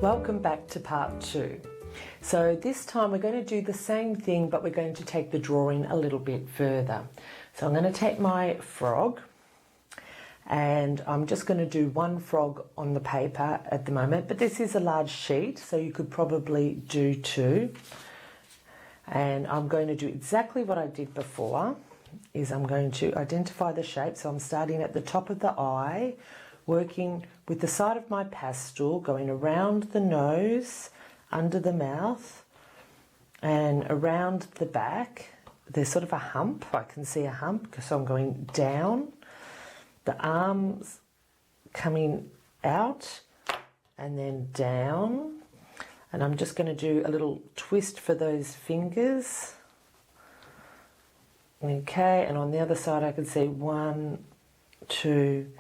Welcome back to part 2. So this time we're going to do the same thing, but we're going to take the drawing a little bit further. So I'm going to take my frog and I'm just going to do one frog on the paper at the moment, but this is a large sheet, so you could probably do 2. And I'm going to do exactly what I did before, is I'm going to identify the shape. So I'm starting at the top of the eye, working with the side of my pastel, going around the nose, under the mouth, and around the back. There's sort of a hump. I can see a hump, so I'm going down, the arms coming out, and then down. And I'm just going to do a little twist for those fingers. Okay, and on the other side I can see 1, 2,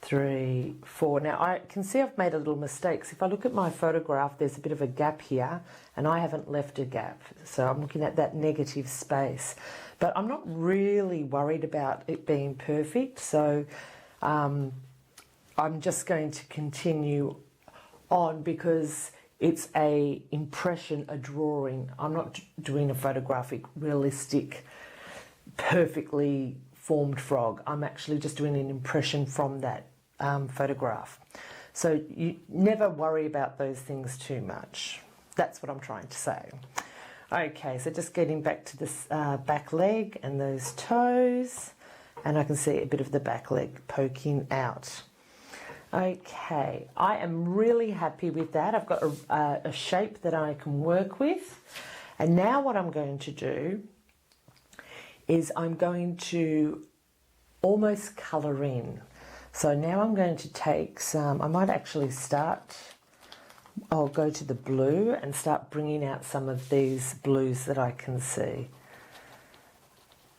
3, 4. Now I can see I've made a little mistake. So if I look at my photograph, there's a bit of a gap here and I haven't left a gap. So I'm looking at that negative space. But I'm not really worried about it being perfect. So I'm just going to continue on because it's a impression, a drawing. I'm not doing a photographic, realistic, perfectly formed frog. I'm actually just doing an impression from that photograph. So you never worry about those things too much. That's what I'm trying to say. Okay, so just getting back to this back leg and those toes, and I can see a bit of the back leg poking out. Okay, I am really happy with that. I've got a shape that I can work with. And now what I'm going to do is I'm going to almost colour in. So now I'm going to take some, I might actually start, I'll go to the blue and start bringing out some of these blues that I can see.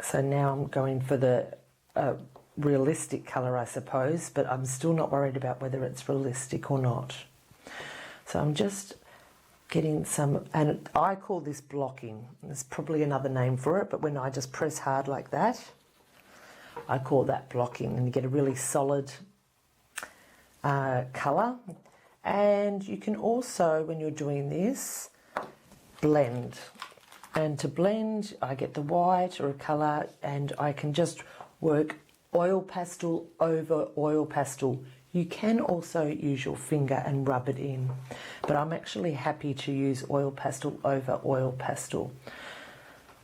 So now I'm going for the realistic colour, I suppose, but I'm still not worried about whether it's realistic or not. So I'm just getting some, and I call this blocking. There's probably another name for it, but when I just press hard like that, I call that blocking, and you get a really solid colour. And you can also, when you're doing this, blend. And to blend, I get the white or a colour, and I can just work oil pastel over oil pastel. You can also use your finger and rub it in, but I'm actually happy to use oil pastel over oil pastel.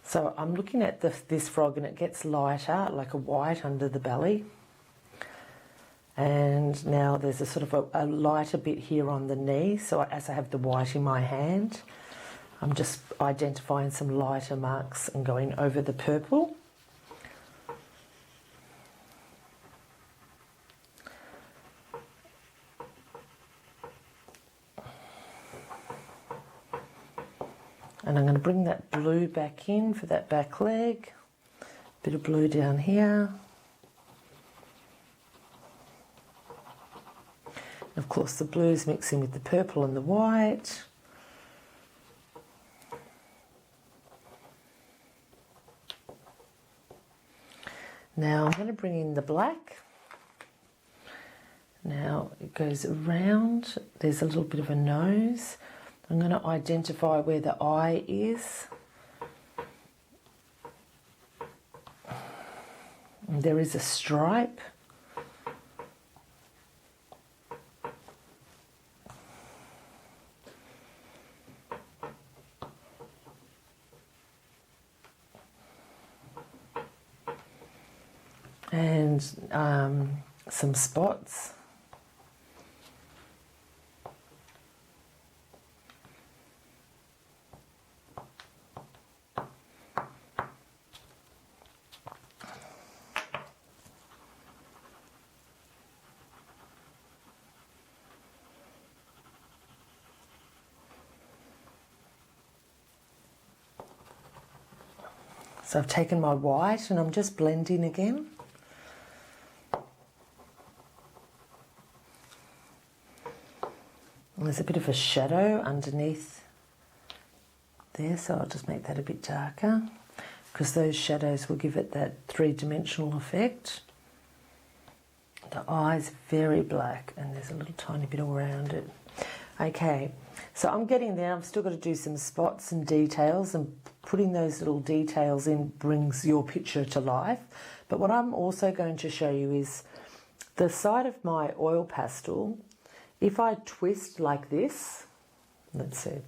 So I'm looking at this frog and it gets lighter, like a white under the belly. And now there's a sort of a lighter bit here on the knee. So as I have the white in my hand, I'm just identifying some lighter marks and going over the purple. And I'm going to bring that blue back in for that back leg. Bit of blue down here. And of course the blue's mixing with the purple and the white. Now I'm going to bring in the black. Now it goes around. There's a little bit of a nose. I'm going to identify where the eye is. And there is a stripe. And some spots. So I've taken my white and I'm just blending again. And there's a bit of a shadow underneath there, so I'll just make that a bit darker because those shadows will give it that three-dimensional effect. The eye's very black and there's a little tiny bit around it. Okay, so I'm getting there. I've still got to do some spots and details, and putting those little details in brings your picture to life. But what I'm also going to show you is the side of my oil pastel. If I twist like this, let's see,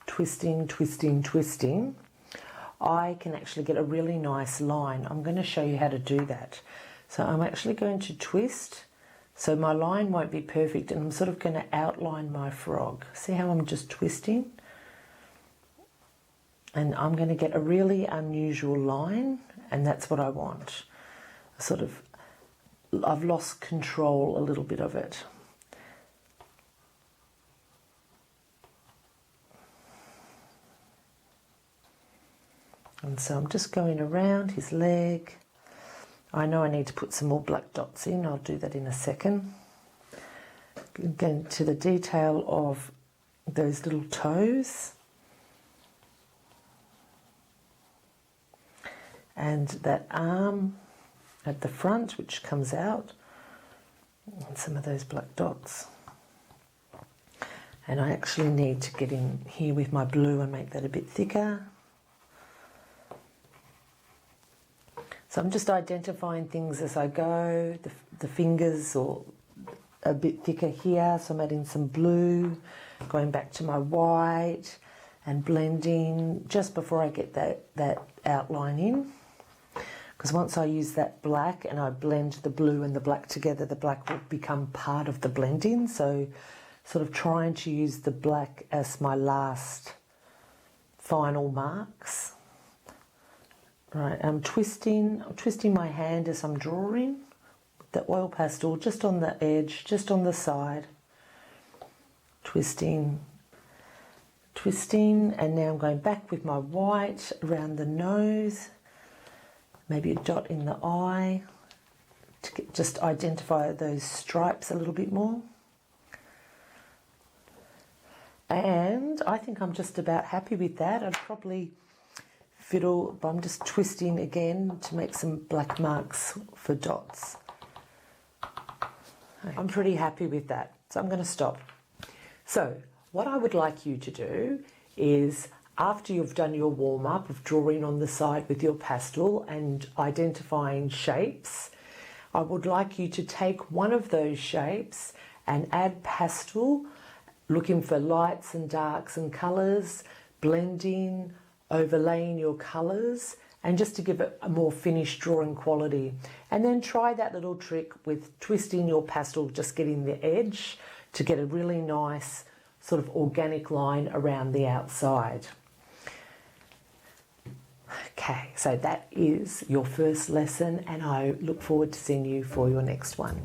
twisting, twisting, twisting, I can actually get a really nice line. I'm going to show you how to do that. So I'm actually going to twist. So my line won't be perfect, and I'm sort of going to outline my frog. See how I'm just twisting? And I'm going to get a really unusual line, and that's what I want. Sort of, I've lost control a little bit of it. And so I'm just going around his leg. I know I need to put some more black dots in. I'll do that in a second. Again, to the detail of those little toes. And that arm at the front, which comes out. And some of those black dots. And I actually need to get in here with my blue and make that a bit thicker. So I'm just identifying things as I go, the fingers or a bit thicker here, so I'm adding some blue, going back to my white and blending just before I get that outline in. Because once I use that black and I blend the blue and the black together, the black will become part of the blending. So sort of trying to use the black as my last final marks. Right, I'm twisting my hand as I'm drawing the oil pastel just on the edge, just on the side. Twisting, twisting, and now I'm going back with my white around the nose, maybe a dot in the eye to just identify those stripes a little bit more. And I think I'm just about happy with that. I'd probably fiddle, but I'm just twisting again to make some black marks for dots. Okay. I'm pretty happy with that, so I'm going to stop. So what I would like you to do is, after you've done your warm-up of drawing on the side with your pastel and identifying shapes, I would like you to take one of those shapes and add pastel, looking for lights and darks and colours, blending, overlaying your colours, and just to give it a more finished drawing quality. And then try that little trick with twisting your pastel, just getting the edge to get a really nice sort of organic line around the outside. Okay, so that is your first lesson, and I look forward to seeing you for your next one.